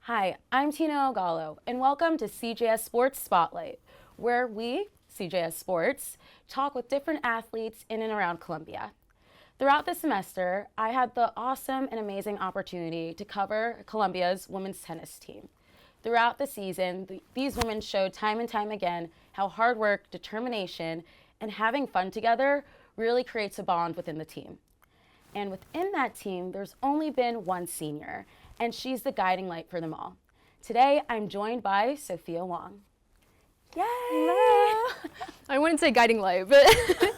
Hi, I'm Tinah Ogalo, and welcome to CJS Sports Spotlight, where we, CJS Sports, talk with different athletes in and around Columbia. Throughout the semester, I had the awesome and amazing opportunity to cover Columbia's women's tennis team. Throughout the season, these women showed time and time again how hard work, determination, and having fun together really creates a bond within the team. And within that team, there's only been one senior, and she's the guiding light for them all. Today, I'm joined by Sophia Wang. Yay! Hello. I wouldn't say guiding light, but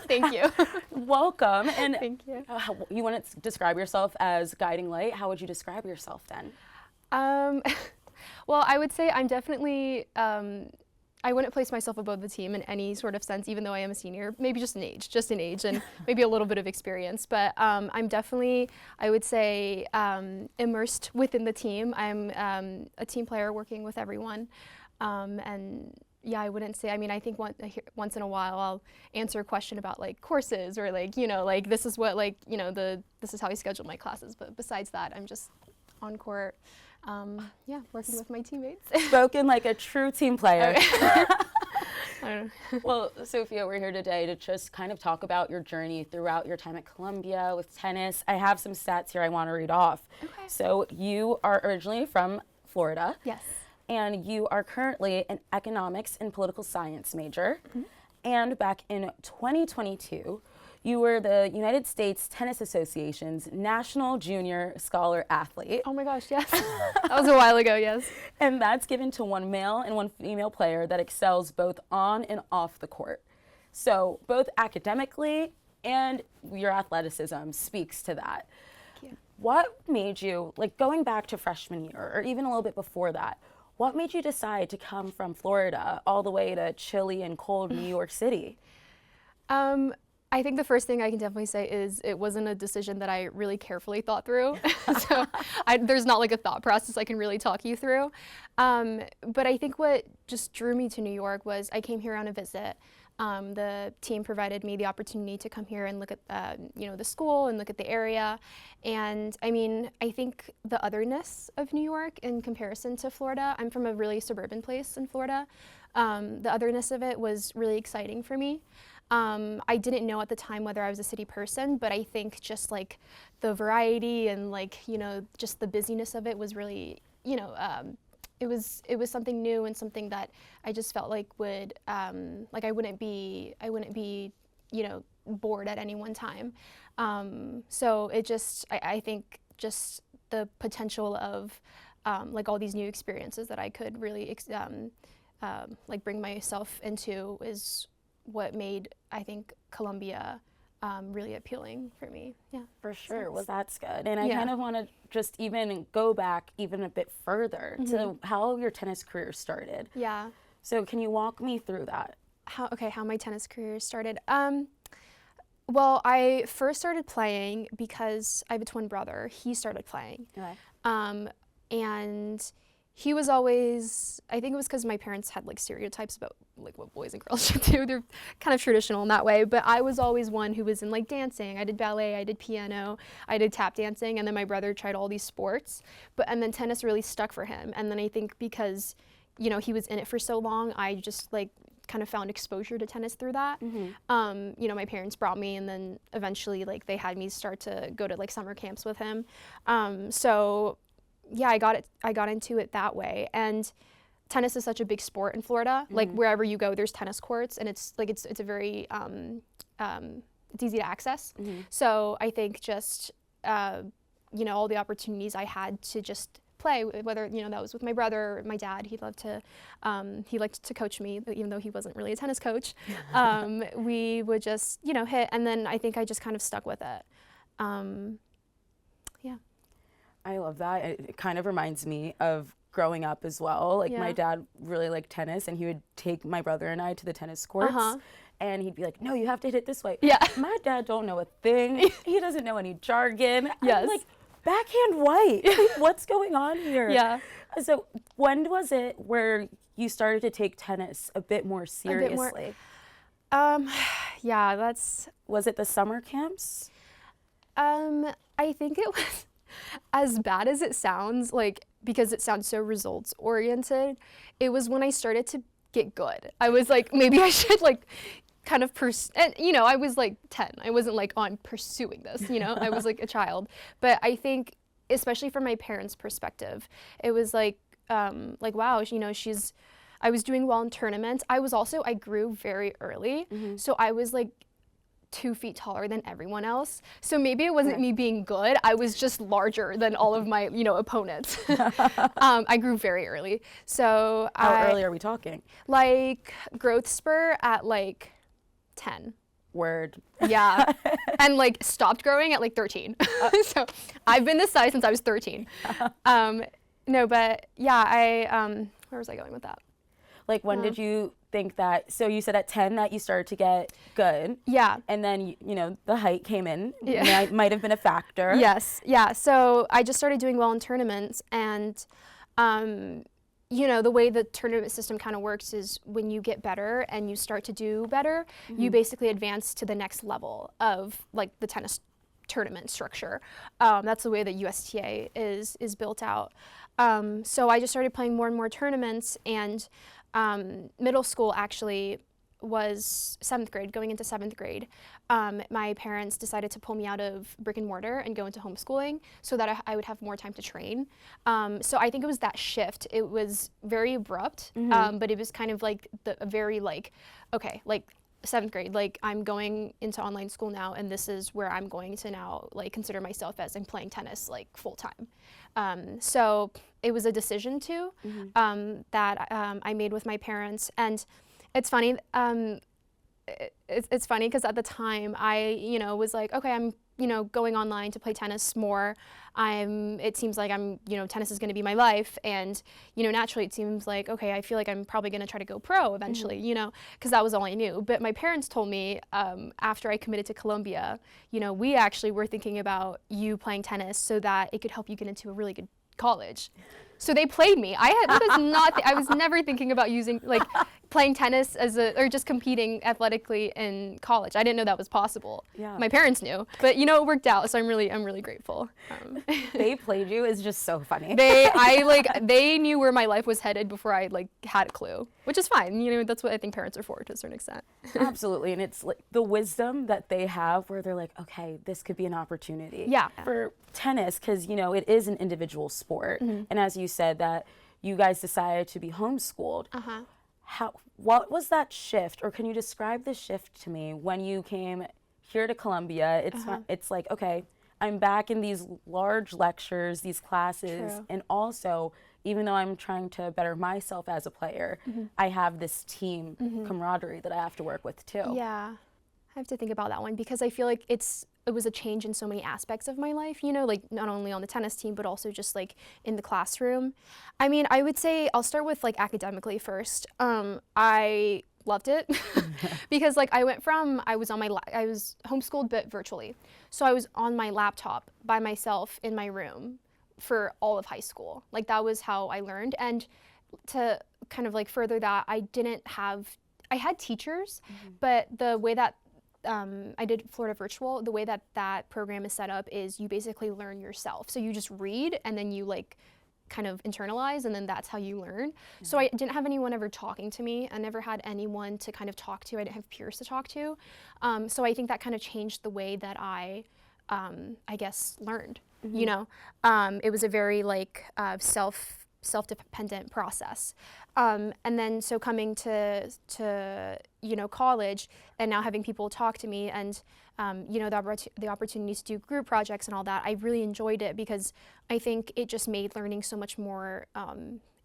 thank you. Welcome. And thank you. You want to describe yourself as guiding light? How would you describe yourself then? Well, I would say I'm definitely, I wouldn't place myself above the team in any sort of sense, even though I am a senior, maybe just an age and maybe a little bit of experience. But I'm definitely, I would say, immersed within the team. I'm a team player working with everyone. And yeah, I wouldn't say, I mean, I think once in a while I'll answer a question about like courses or like, like this is what this is how I schedule my classes. But besides that, I'm just on court. Working with my teammates. Spoken like a true team player. I don't know. Well, Sophia, we're here today to just kind of talk about your journey throughout your time at Columbia with tennis. I have some stats here I want to read off. Okay. So you are originally from Florida. Yes. And you are currently an economics and political science major. Mm-hmm. And back in 2022, you were the United States Tennis Association's National Junior Scholar Athlete. Oh my gosh, yes. That was a while ago, yes. And that's given to one male and one female player that excels both on and off the court. So both academically and your athleticism speaks to that. Thank you. What made you, like going back to freshman year or even a little bit before that, what made you decide to come from Florida all the way to chilly and cold New York City? I think the first thing I can definitely say is it wasn't a decision that I really carefully thought through. So there's not like a thought process I can really talk you through. But I think what just drew me to New York was I came here on a visit. The team provided me the opportunity to come here and look at the school and look at the area. And I mean, I think the otherness of New York in comparison to Florida, I'm from a really suburban place in Florida. The otherness of it was really exciting for me. I didn't know at the time whether I was a city person, but I think just like the variety and like, just the busyness of it was really, it was something new and something that I just felt like would, like I wouldn't be, bored at any one time. So it just, I think just the potential of like all these new experiences that I could really like bring myself into is what made, I think, Columbia really appealing for me. Yeah, for sure. Well, that's good. And I kind of want to just even go back even a bit further to how your tennis career started. Yeah. So can you walk me through that? How my tennis career started. Well, I first started playing because I have a twin brother. He started playing. Okay. And he was always, I think it was because my parents had like stereotypes about like what boys and girls should do. They're kind of traditional in that way, but I was always one who was in like dancing. I did ballet, I did piano, I did tap dancing, and then my brother tried all these sports, and then tennis really stuck for him. And then I think because, he was in it for so long, I just like kind of found exposure to tennis through that. Mm-hmm. My parents brought me, and then eventually like they had me start to go to like summer camps with him. Yeah, I got into it that way. And tennis is such a big sport in Florida. Mm-hmm. Like wherever you go, there's tennis courts, and it's a very it's easy to access. Mm-hmm. So I think just all the opportunities I had to just play, whether that was with my brother or my dad. He liked to coach me, even though he wasn't really a tennis coach. We would just hit, and then I think I just kind of stuck with it. Yeah. I love that. It kind of reminds me of growing up as well. Like my dad really liked tennis, and he would take my brother and I to the tennis courts. And he'd be like, "No, you have to hit it this way." Yeah. My dad don't know a thing. He doesn't know any jargon. Yes. I'm like, backhand white. Like, what's going on here? Yeah. So when was it where you started to take tennis a bit more seriously? Yeah, Was it the summer camps? I think it was, as bad as it sounds, like because it sounds so results oriented, it was when I started to get good. I was like, maybe I should like kind of and you know, I was like 10. I wasn't like, oh, I'm pursuing this, you know, I was like a child. But I think, especially from my parents' perspective, it was like wow, you know, I was doing well in tournaments. I grew very early. So I was like 2 feet taller than everyone else. So maybe it wasn't me being good. I was just larger than all of my, you know, opponents. I grew very early. So How early are we talking? Like growth spur at like 10. Word. Yeah. And like stopped growing at like 13. So I've been this size since I was 13. No, but yeah, where was I going with that? Like when did you think that, so you said at 10 that you started to get good. Yeah. And then, you know, the height came in. Yeah. Might have been a factor. Yes. Yeah. So I just started doing well in tournaments, and you know, the way the tournament system kind of works is when you get better and you start to do better, you basically advance to the next level of like the tennis tournament structure. That's the way that USTA is built out. So I just started playing more and more tournaments, and middle school actually was 7th grade, going into 7th grade. My parents decided to pull me out of brick and mortar and go into homeschooling so that I would have more time to train. So I think it was that shift. It was very abrupt, but it was kind of like a very like, okay, like 7th grade, like I'm going into online school now, and this is where I'm going to now like consider myself as I'm playing tennis like full time. So it was a decision too that I made with my parents, and it's funny. It's funny because at the time I, you know, was like, okay, I'm, you know, going online to play tennis more. It seems like I'm, you know, tennis is going to be my life, and you know, naturally it seems like, okay, I feel like I'm probably going to try to go pro eventually, you know, because that was all I knew. But my parents told me after I committed to Columbia, you know, we actually were thinking about you playing tennis so that it could help you get into a really good college. So they played me. I was never thinking about playing tennis or just competing athletically in college. I didn't know that was possible. Yeah. My parents knew, but you know, it worked out. So I'm really grateful. They played you is just so funny. They knew where my life was headed before I like had a clue, which is fine. You know, that's what I think parents are for to a certain extent. Absolutely, and it's like the wisdom that they have where they're like, okay, this could be an opportunity. Yeah. For tennis, because you know, it is an individual sport, and as you said that you guys decided to be homeschooled. What was that shift, or can you describe the shift to me when you came here to Columbia? It's like, okay, I'm back in these large lectures, these classes, and also, even though I'm trying to better myself as a player, I have this team camaraderie that I have to work with too. Yeah, I have to think about that one because I feel like it was a change in so many aspects of my life, you know, like not only on the tennis team, but also just like in the classroom. I mean, I would say I'll start with like academically first. I loved it because like I was homeschooled but virtually. So I was on my laptop by myself in my room for all of high school. Like that was how I learned. And to kind of like further that, I had teachers, but the way that I did Florida Virtual, the way that program is set up is you basically learn yourself. So you just read and then you like kind of internalize, and then that's how you learn. So I didn't have anyone ever talking to me. I never had anyone to kind of talk to. I didn't have peers to talk to. So I think that kind of changed the way that I guess learned, you know. It was a very like self-dependent process. And then so coming to you know, college and now having people talk to me and you know, the opportunities to do group projects and all that, I really enjoyed it because I think it just made learning so much more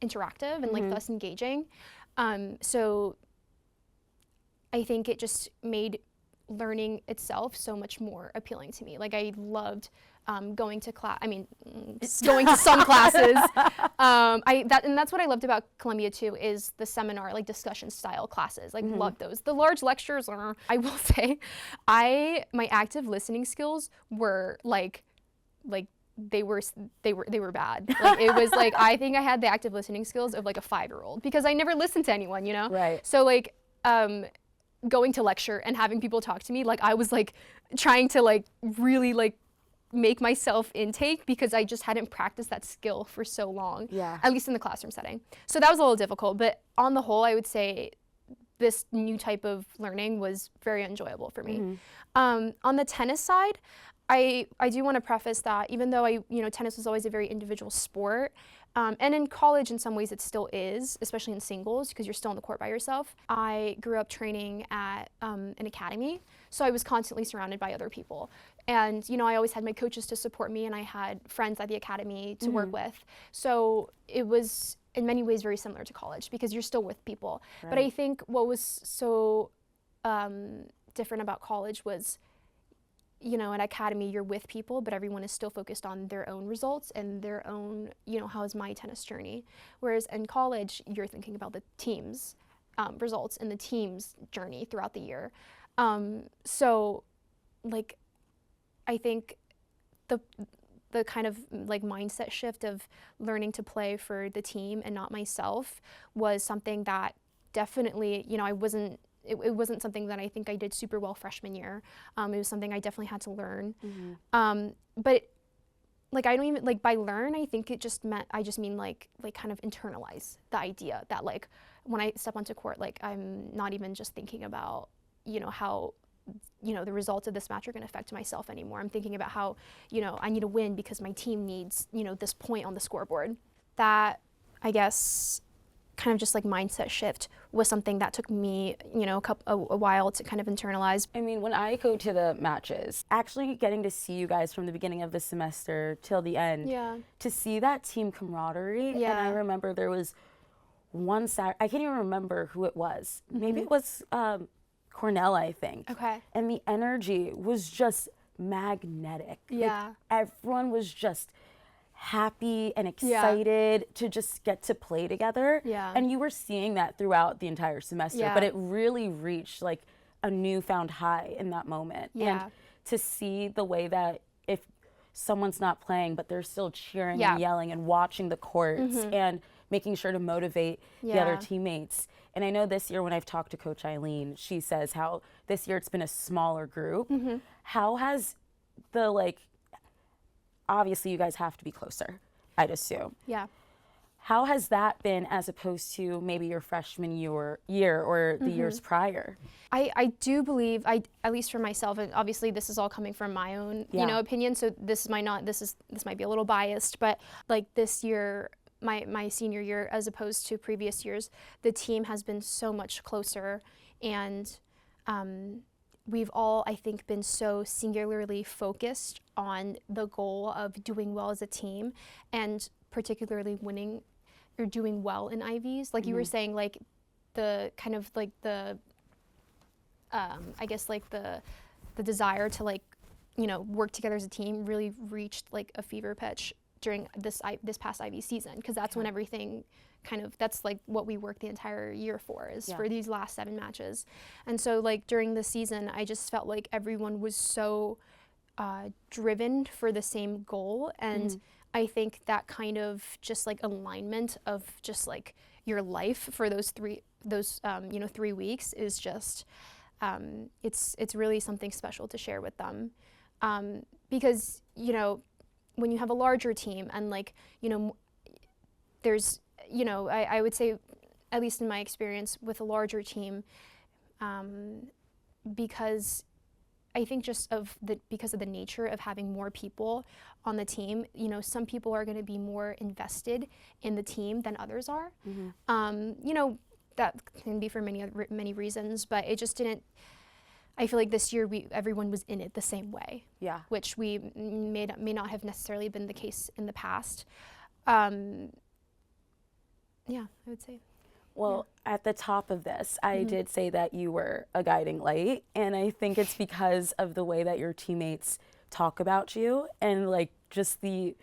interactive and like thus engaging. So I think it just made learning itself so much more appealing to me. Like I loved going to going to some classes. And that's what I loved about Columbia too, is the seminar, like discussion style classes. Like loved those. The large lectures are, I will say, my active listening skills were like they were bad. Like it was like, I think I had the active listening skills of like a 5-year-old because I never listened to anyone, you know? Right. So like going to lecture and having people talk to me, like I was like trying to like really like make myself intake because I just hadn't practiced that skill for so long, at least in the classroom setting. So that was a little difficult, but on the whole, I would say this new type of learning was very enjoyable for me. On the tennis side, I do want to preface that even though tennis was always a very individual sport, and in college in some ways it still is, especially in singles because you're still on the court by yourself. I grew up training at an academy, so I was constantly surrounded by other people. And I always had my coaches to support me, and I had friends at the academy to work with. So it was in many ways very similar to college because you're still with people. Right. But I think what was so different about college was, at academy you're with people, but everyone is still focused on their own results and their own, how's my tennis journey. Whereas in college, you're thinking about the team's results and the team's journey throughout the year. So, like, I think the kind of like mindset shift of learning to play for the team and not myself was something that definitely, it wasn't something that I think I did super well freshman year. It was something I definitely had to learn. But like, I don't even, like, by learn, I think I just mean like kind of internalize the idea that, like, when I step onto court, like, I'm not even just thinking about, how, the results of this match are going to affect myself anymore. I'm thinking about how, I need to win because my team needs, this point on the scoreboard. That, I guess, kind of just like mindset shift was something that took me, a while to kind of internalize. I mean, when I go to the matches, actually getting to see you guys from the beginning of the semester till the end, to see that team camaraderie, and I remember there was one Saturday, I can't even remember who it was. Maybe it was Cornell, I think. Okay. And the energy was just magnetic. Like, everyone was just happy and excited to just get to play together. And you were seeing that throughout the entire semester, but it really reached like a newfound high in that moment. And to see the way that if someone's not playing, but they're still cheering and yelling and watching the courts and making sure to motivate the other teammates. And I know this year when I've talked to Coach Eileen, she says how this year it's been a smaller group. How has the, like, obviously you guys have to be closer, I'd assume. How has that been as opposed to maybe your freshman year or the years prior? I do believe, at least for myself, and obviously this is all coming from my own opinion, so this might be a little biased, but like this year, my senior year as opposed to previous years, the team has been so much closer, and we've all, I think, been so singularly focused on the goal of doing well as a team, and particularly winning or doing well in IVs. Like you were saying, like the kind of like the, I guess like the desire to, like, work together as a team really reached like a fever pitch during this past IV season, because that's when everything that's like what we worked the entire year for, is for these last 7 matches. And so like during the season, I just felt like everyone was so driven for the same goal. And I think that kind of just like alignment of just like your life for those 3 weeks is just, it's really something special to share with them. Because, when you have a larger team and like, there's, I would say, at least in my experience with a larger team, because I think because of the nature of having more people on the team, some people are going to be more invested in the team than others are. That can be for many reasons, but it just didn't. I feel like this year everyone was in it the same way, which we may not have necessarily been the case in the past. I would say. Well, at the top of this, I did say that you were a guiding light, and I think it's because of the way that your teammates talk about you and like just the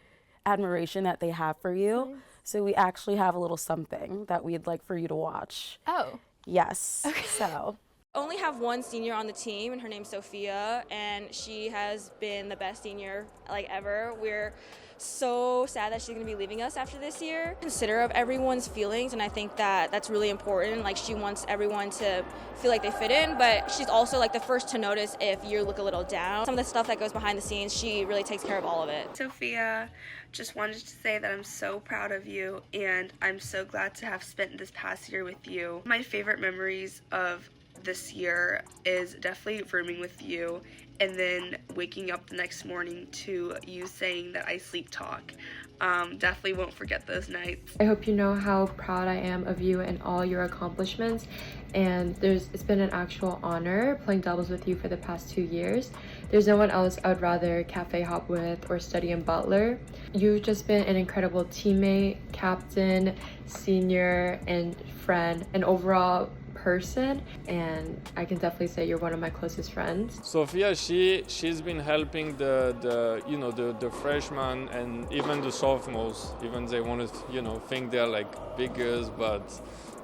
admiration that they have for you. Nice. So we actually have a little something that we'd like for you to watch. Oh. Yes. Okay. So. Only have one senior on the team, and her name's Sophia, and she has been the best senior like ever. We're so sad that she's going to be leaving us after this year. Considerate of everyone's feelings, and I think that that's really important. Like, she wants everyone to feel like they fit in, but she's also like the first to notice if you look a little down. Some of the stuff that goes behind the scenes, she really takes care of all of it. Sophia, just wanted to say that I'm so proud of you, and I'm so glad to have spent this past year with you. My favorite memories of this year is definitely rooming with you and then waking up the next morning to you saying that I sleep talk. Definitely won't forget those nights. I hope you know how proud I am of you and all your accomplishments, and it's been an actual honor playing doubles with you for the past 2 years. There's no one else I would rather cafe hop with or study in Butler. You've just been an incredible teammate, captain, senior, and friend, and overall person, and I can definitely say you're one of my closest friends. Sophia, she's been helping the freshmen and even the sophomores. Even they want to think they're like big girls, but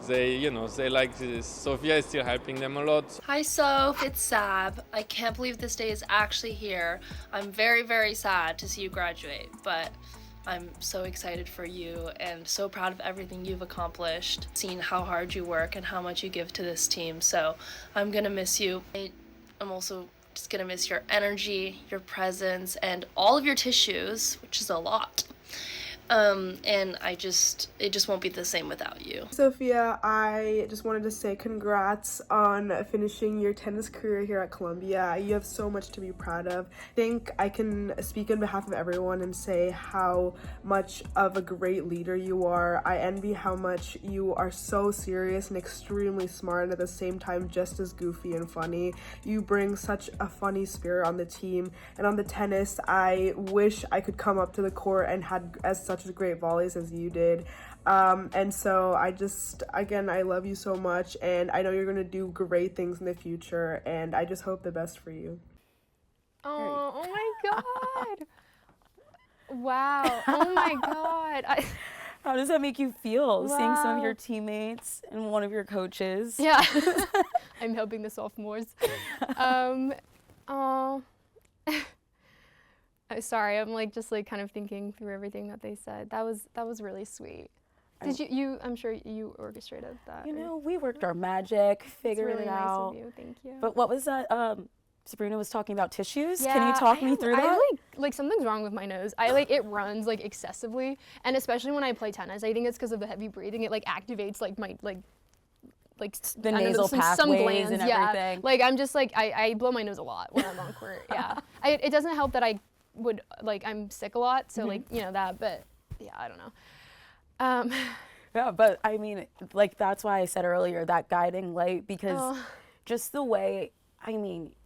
they like this. Sophia is still helping them a lot. Hi Soph, it's Sab. I can't believe this day is actually here. I'm very, very sad to see you graduate, but I'm so excited for you and so proud of everything you've accomplished, seeing how hard you work and how much you give to this team. So I'm gonna miss you. I'm also just gonna miss your energy, your presence, and all of your tissues, which is a lot. And it just won't be the same without you. Sophia, I just wanted to say congrats on finishing your tennis career here at Columbia. You have so much to be proud of. I think I can speak on behalf of everyone and say how much of a great leader you are. I envy how much you are so serious and extremely smart, and at the same time just as goofy and funny. You bring such a funny spirit on the team, and on the tennis, I wish I could come up to the court and had as such great volleys as you did. And so I love you so much, and I know you're going to do great things in the future, and I just hope the best for you. Oh my God. Wow. Oh my God. How does that make you feel, seeing some of Wow. your teammates and one of your coaches? Yeah. I'm helping the sophomores. Sorry, I'm just kind of thinking through everything that they said. That was really sweet. Did you I'm sure you orchestrated that. We worked our magic, figured really it nice out. of you. Thank you. But what was that? Sabrina was talking about tissues. Yeah, Can you talk me through that? I something's wrong with my nose. It runs excessively, and especially when I play tennis, I think it's because of the heavy breathing. It activates my The nasal some pathways glands, and yeah. everything. I'm just I blow my nose a lot when I'm on court. Yeah, it doesn't help that I would I'm sick a lot, so that. But yeah, I don't know. Yeah, but I mean, that's why I said earlier that guiding light, because just the way,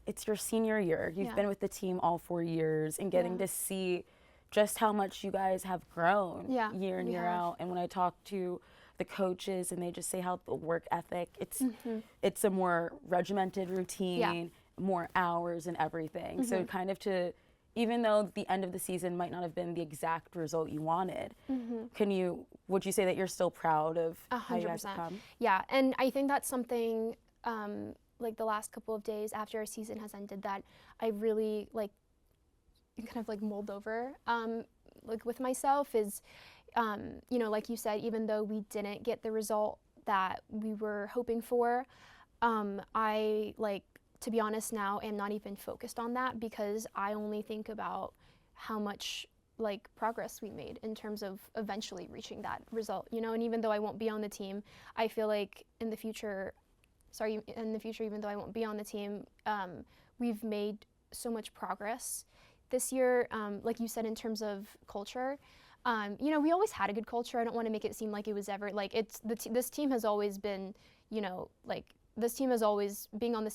it's your senior year. You've been with the team all 4 years, and getting to see just how much you guys have grown year in, year out. And when I talk to the coaches and they just say how the work ethic, it's a more regimented routine, more hours and everything. So kind of even though the end of the season might not have been the exact result you wanted, would you say that you're still proud of how you guys have come? Yeah, and I think that's something the last couple of days after our season has ended that I really kind of mulled over with myself is, like you said, even though we didn't get the result that we were hoping for, I to be honest now am not even focused on that, because I only think about how much progress we made in terms of eventually reaching that result, and even though I won't be on the team, I feel like in the future, even though I won't be on the team, we've made so much progress this year, like you said, in terms of culture. We always had a good culture. I don't want to make it seem like it was ever this team has always been, being on this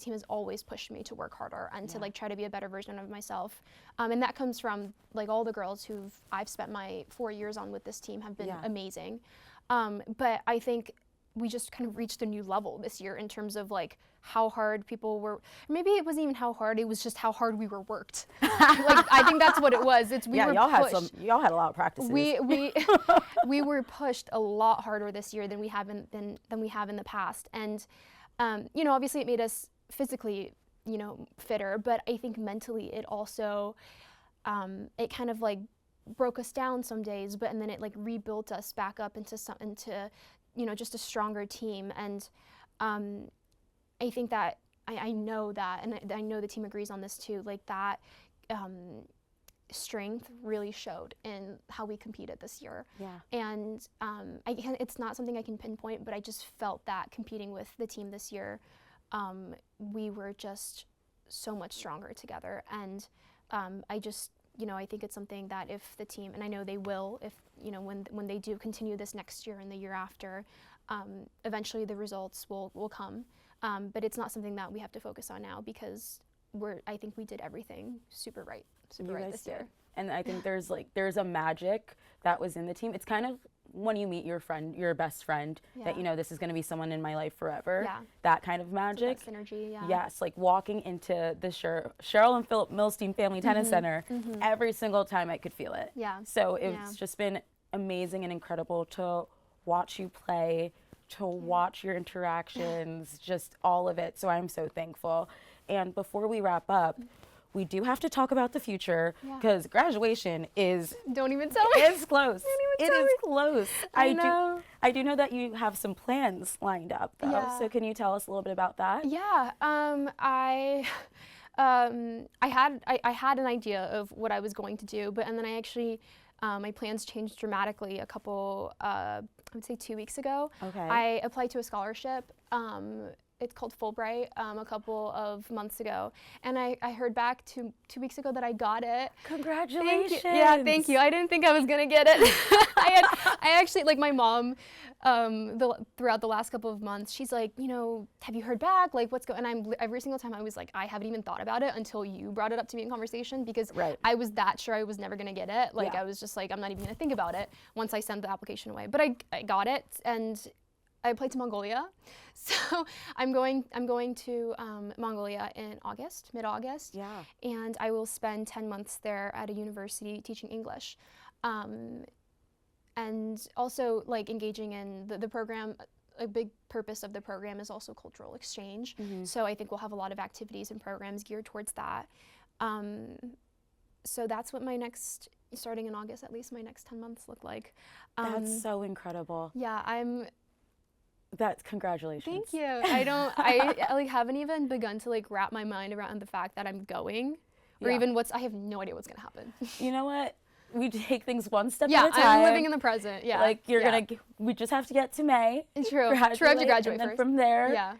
team has always pushed me to work harder and to try to be a better version of myself. And that comes from all the girls I've spent my 4 years on with this team have been amazing. But I think we just kind of reached a new level this year in terms of how hard people were. Maybe it wasn't even how hard, it was just how hard we were worked. I think that's what it was. Y'all had a lot of practices. We were pushed a lot harder this year than we have in the past. And obviously it made us physically, fitter, but I think mentally it also it kind of broke us down some days, and then it like rebuilt us back up into just a stronger team. And I think that I know that, and I know the team agrees on this too, like that strength really showed in how we competed this year. Yeah. And it's not something I can pinpoint, but I just felt that competing with the team this year, we were just so much stronger together. And I just, I think it's something that if the team, and I know they will, if, when they do continue this next year and the year after, eventually the results will come. But it's not something that we have to focus on now, because I think we did everything super right this year. And I think there's a magic that was in the team. It's kind of when you meet your best friend, that this is going to be someone in my life forever. Yeah. That kind of magic. So that synergy, yeah. Yes, like walking into the Cheryl and Philip Milstein Family Tennis Center, every single time I could feel it. Yeah. So it's just been amazing and incredible to watch you play, to watch your interactions, just all of it. So I'm so thankful. And before we wrap up, we do have to talk about the future, because graduation is Don't even tell me. It's close. Don't even tell me. Close. I know. I do know that you have some plans lined up, though. Yeah. So can you tell us a little bit about that? Yeah. I had an idea of what I was going to do, and then I actually my plans changed dramatically a couple, I would say 2 weeks ago. Okay. I applied to a scholarship. It's called Fulbright, a couple of months ago, and I heard back two weeks ago that I got it. Congratulations! Thank you. Yeah, thank you. I didn't think I was gonna get it. I actually, like, my mom, throughout the last couple of months, she's like, have you heard back? Like, what's going? And every single time I was like, I haven't even thought about it until you brought it up to me in conversation, because I was that sure I was never gonna get it. Like, I was just like, I'm not even gonna think about it once I sent the application away. But I got it, and I applied to Mongolia, so I'm going to Mongolia in mid-August. Yeah. And I will spend 10 months there at a university teaching English, and also like engaging in the program. A big purpose of the program is also cultural exchange. So I think we'll have a lot of activities and programs geared towards that. So that's what starting in August, at least my next 10 months look like. That's so incredible. Yeah, congratulations. Thank you. I haven't even begun to like wrap my mind around the fact that I'm going, or even I have no idea what's gonna happen. You know what? We take things one step at a time. Yeah, I'm living in the present. Yeah. Like we just have to get to May. True. I have to graduate and then first. From there,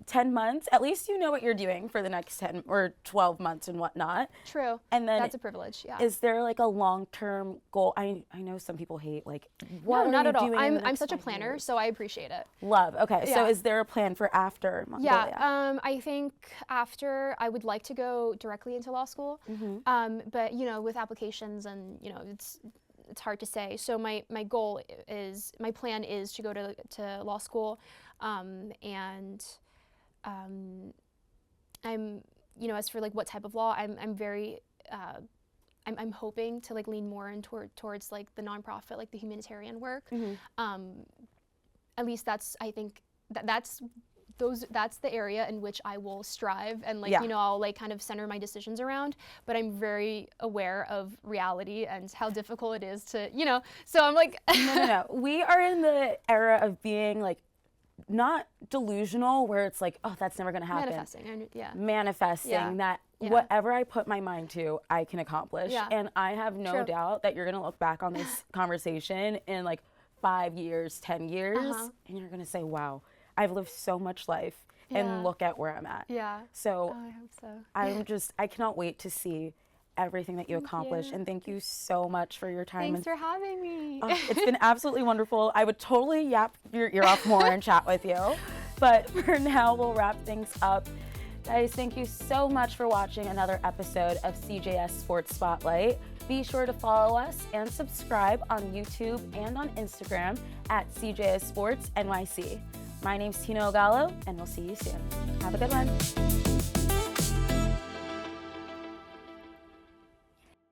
10 months, at least you know what you're doing for the next 10 or 12 months and whatnot. True. And then that's a privilege, yeah. Is there like a long-term goal? I know some people hate like, what no, not are at you all. doing I'm such a planner, so I appreciate it. Love. Okay, so is there a plan for after Mongolia? Yeah, I think after I would like to go directly into law school, but with applications and it's hard to say. So my plan is to go to law school, and I'm as for like what type of law, I'm very I'm hoping to like lean more in towards like the nonprofit, like the humanitarian work. At least I think that's the area in which I will strive, and like I'll like kind of center my decisions around. But I'm very aware of reality and how difficult it is to So I'm like, no. We are in the era of being like not delusional, where it's like, oh, that's never gonna happen. Manifesting that whatever I put my mind to, I can accomplish. And I have no doubt that you're gonna look back on this conversation in like 5 years, 10 years, and you're gonna say, wow, I've lived so much life, and look at where I'm at. Yeah. So I hope so. I cannot wait to see everything that you accomplish, and thank you so much for your time. Thanks for having me. It's been absolutely wonderful. I would totally yap your ear off more and chat with you, but for now we'll wrap things up. Guys, thank you so much for watching another episode of CJS Sports Spotlight. Be sure to follow us and subscribe on YouTube and on Instagram at CJS Sports NYC. My name's Tinah Ogalo, and we'll see you soon. Have a good one.